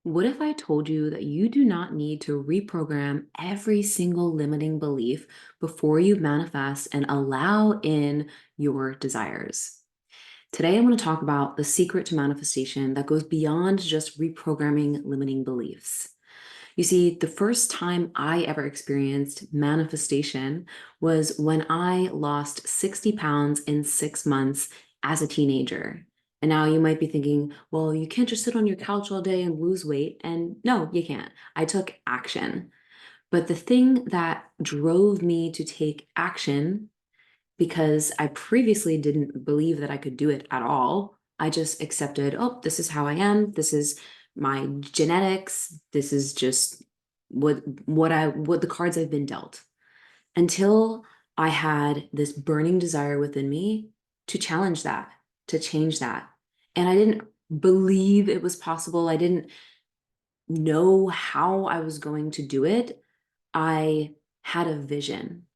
What if I told you that you do not need to reprogram every single limiting belief before you manifest and allow in your desires? Today, I want to talk about the secret to manifestation that goes beyond just reprogramming limiting beliefs. You see, the first time I ever experienced manifestation was when I lost 60 pounds in 6 months as a teenager. And now you might be thinking, well, you can't just sit on your couch all day and lose weight. And no, you can't. I took action. But the thing that drove me to take action, because I previously didn't believe that I could do it at all, I just accepted, oh, this is how I am. This is my genetics. This is just what the cards I've been dealt. Until I had this burning desire within me to challenge that, to change that. And I didn't believe it was possible. I didn't know how I was going to do it. I had a vision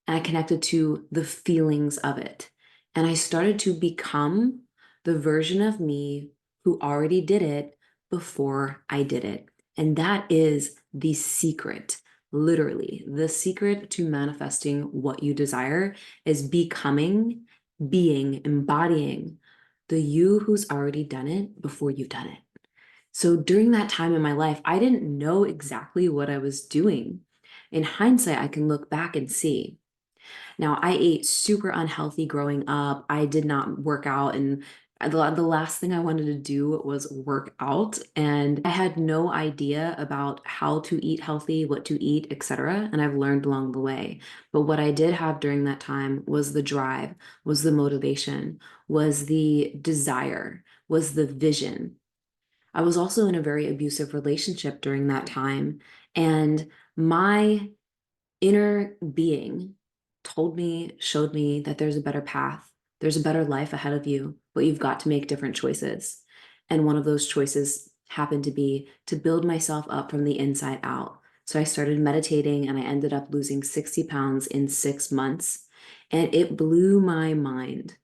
and I connected to the feelings of it. And I started to become the version of me who already did it before I did it. And that is the secret, literally. The secret to manifesting what you desire is becoming, being, embodying the you who's already done it before you've done it. So during that time in my life, I didn't know exactly what I was doing. In hindsight, I can look back and see. Now, I ate super unhealthy growing up. I did not work out, and the last thing I wanted to do was work out. And I had no idea about how to eat healthy, what to eat, etc. And I've learned along the way. But what I did have during that time was the drive, was the motivation, was the desire, was the vision. I was also in a very abusive relationship during that time. And my inner being told me, showed me that there's a better path, there's a better life ahead of you, but you've got to make different choices. And one of those choices happened to be to build myself up from the inside out. So I started meditating and I ended up losing 60 pounds in 6 months. And it blew my mind.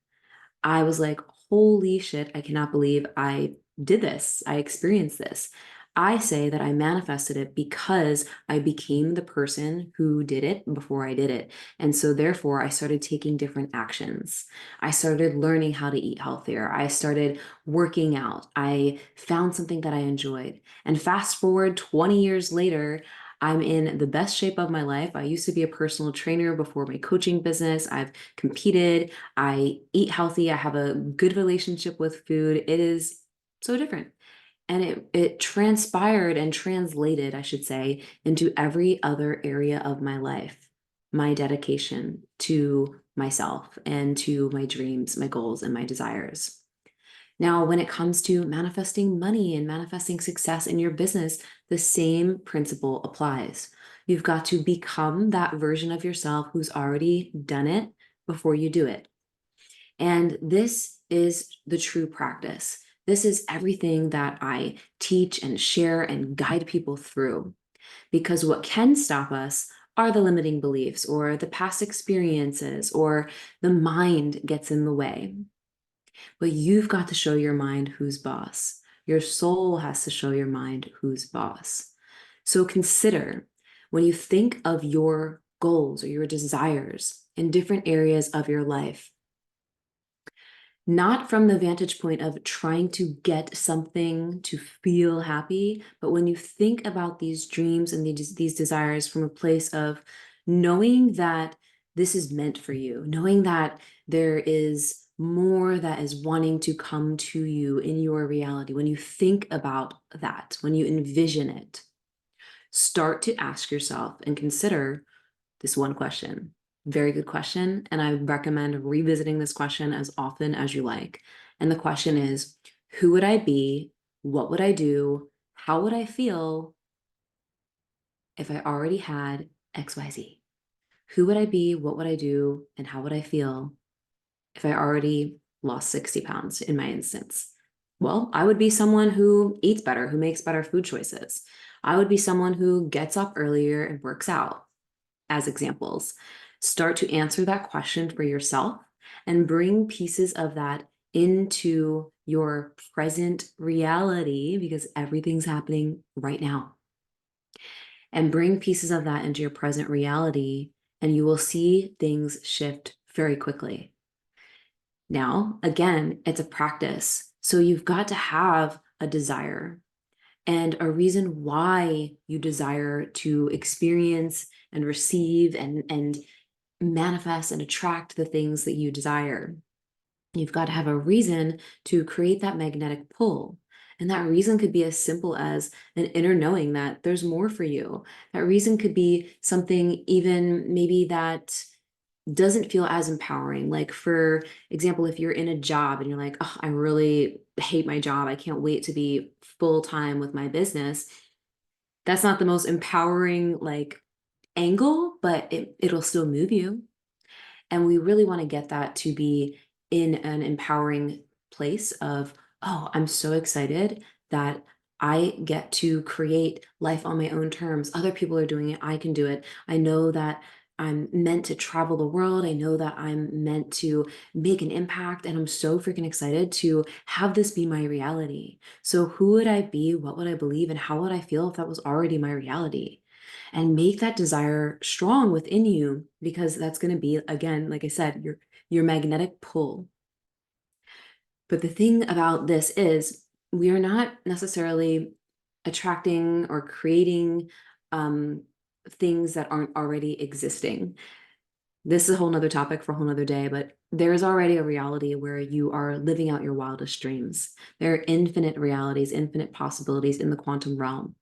I was like, holy shit, I cannot believe I did this. I experienced this. I say that I manifested it because I became the person who did it before I did it. And so, therefore, I started taking different actions. I started learning how to eat healthier. I started working out. I found something that I enjoyed. And fast forward 20 years later, I'm in the best shape of my life. I used to be a personal trainer before my coaching business. I've competed. I eat healthy. I have a good relationship with food. It is so different. And it transpired and translated, I should say, into every other area of my life. My dedication to myself and to my dreams, my goals, and my desires. Now, when it comes to manifesting money and manifesting success in your business, the same principle applies. You've got to become that version of yourself who's already done it before you do it. And this is the true practice. This is everything that I teach and share and guide people through. Because what can stop us are the limiting beliefs or the past experiences or the mind gets in the way. But you've got to show your mind who's boss. Your soul has to show your mind who's boss. So consider when you think of your goals or your desires in different areas of your life, not from the vantage point of trying to get something to feel happy, but when you think about these dreams and these desires from a place of knowing that this is meant for you, knowing that there is more that is wanting to come to you in your reality. When you think about that, when you envision it, start to ask yourself and consider this one question. Very good question. And I recommend revisiting this question as often as you like. And the question is, who would I be? What would I do? How would I feel if I already had XYZ? Who would I be? What would I do? And how would I feel if I already lost 60 pounds in my instance? Well, I would be someone who eats better, who makes better food choices. I would be someone who gets up earlier and works out, as examples. Start to answer that question for yourself and bring pieces of that into your present reality, because everything's happening right now. And bring pieces of that into your present reality, and you will see things shift very quickly. Now, again, it's a practice. So you've got to have a desire and a reason why you desire to experience and receive and manifest and attract the things that you desire. You've got to have a reason to create that magnetic pull. And that reason could be as simple as an inner knowing that there's more for you. That reason could be something even maybe that doesn't feel as empowering. Like, for example, if you're in a job and you're like, oh, I really hate my job, I can't wait to be full time with my business. That's not the most empowering like angle, but it'll still move you. And we really want to get that to be in an empowering place of, oh, I'm so excited that I get to create life on my own terms. Other people are doing it. I can do it. I know that I'm meant to travel the world. I know that I'm meant to make an impact. And I'm so freaking excited to have this be my reality. So, who would I be? What would I believe? And how would I feel if that was already my reality? And make that desire strong within you, because that's going to be, again, like I said, your magnetic pull. But the thing about this is we are not necessarily attracting or creating things that aren't already existing. This is a whole nother topic for a whole nother day, but there is already a reality where you are living out your wildest dreams. There are infinite realities, infinite possibilities in the quantum realm.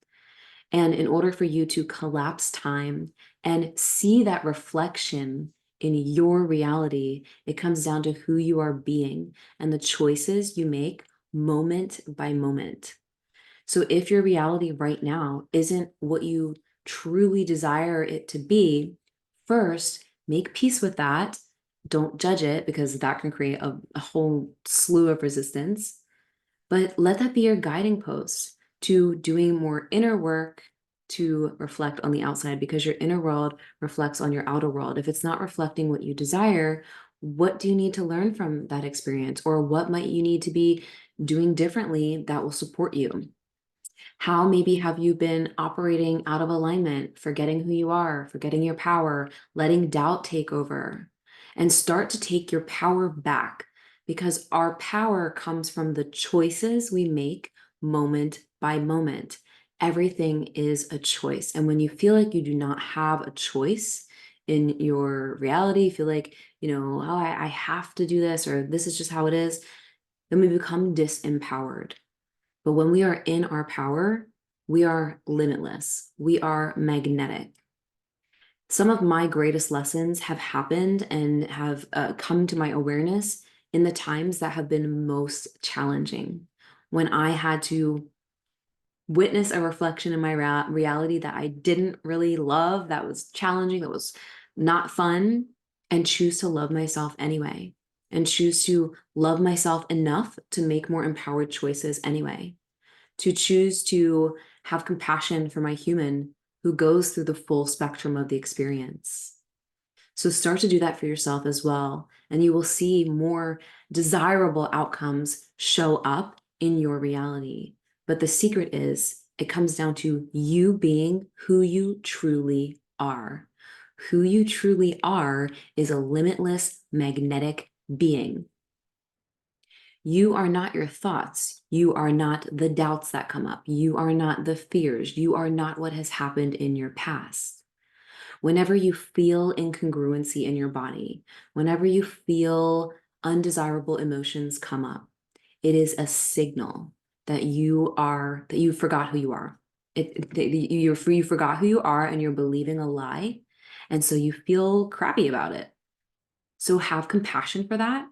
And in order for you to collapse time and see that reflection in your reality, it comes down to who you are being and the choices you make moment by moment. So if your reality right now isn't what you truly desire it to be, first, make peace with that. Don't judge it, because that can create a whole slew of resistance. But let that be your guiding post to doing more inner work to reflect on the outside, because your inner world reflects on your outer world. If it's not reflecting what you desire, what do you need to learn from that experience? Or what might you need to be doing differently that will support you? How maybe have you been operating out of alignment, forgetting who you are, forgetting your power, letting doubt take over? And start to take your power back, because our power comes from the choices we make moment by moment. Everything is a choice. And when you feel like you do not have a choice in your reality, feel like, oh, I have to do this, or this is just how it is, then we become disempowered. But when we are in our power, we are limitless. We are magnetic. Some of my greatest lessons have happened and have come to my awareness in the times that have been most challenging, when I had to witness a reflection in my reality that I didn't really love, that was challenging, that was not fun, and choose to love myself anyway, and choose to love myself enough to make more empowered choices anyway, to choose to have compassion for my human who goes through the full spectrum of the experience. So start to do that for yourself as well, and you will see more desirable outcomes show up in your reality. But the secret is, it comes down to you being who you truly are. Who you truly are is a limitless magnetic being. You are not your thoughts. You are not the doubts that come up. You are not the fears. You are not what has happened in your past. Whenever you feel incongruency in your body, whenever you feel undesirable emotions come up, it is a signal that you forgot who you are. You forgot who you are, and you're believing a lie. And so you feel crappy about it. So have compassion for that,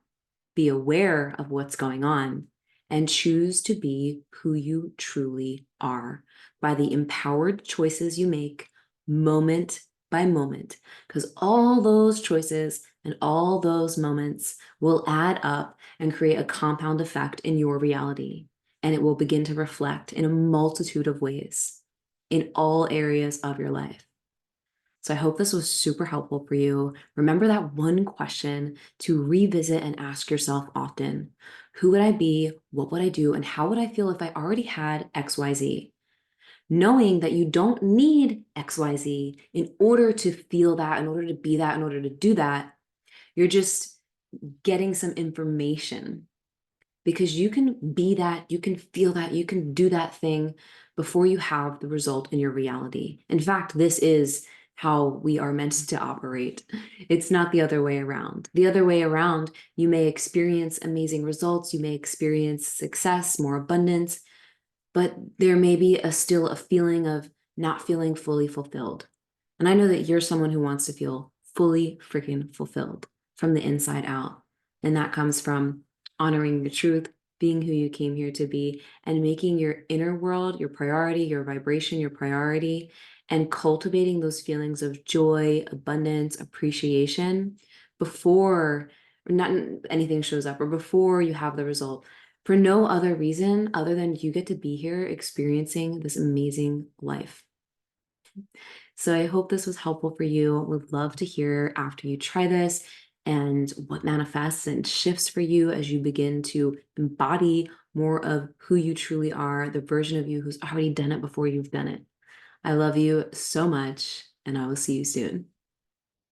be aware of what's going on, and choose to be who you truly are by the empowered choices you make moment by moment. Because all those choices and all those moments will add up and create a compound effect in your reality. And it will begin to reflect in a multitude of ways in all areas of your life. So I hope this was super helpful for you. Remember that one question to revisit and ask yourself often: Who would I be? What would I do? And how would I feel if I already had XYZ? Knowing that you don't need XYZ in order to feel that, in order to be that, in order to do that. You're just getting some information because you can be that, you can feel that, you can do that thing before you have the result in your reality. In fact, this is how we are meant to operate. It's not the other way around. The other way around, you may experience amazing results, you may experience success, more abundance, but there may be still a feeling of not feeling fully fulfilled. And I know that you're someone who wants to feel fully freaking fulfilled from the inside out. And that comes from honoring your truth, being who you came here to be, and making your inner world your priority, your vibration your priority, and cultivating those feelings of joy, abundance, appreciation before not anything shows up or before you have the result, for no other reason other than you get to be here experiencing this amazing life. So I hope this was helpful for you. Would love to hear after you try this and what manifests and shifts for you as you begin to embody more of who you truly are, the version of you who's already done it before you've done it. I love you so much, and I will see you soon.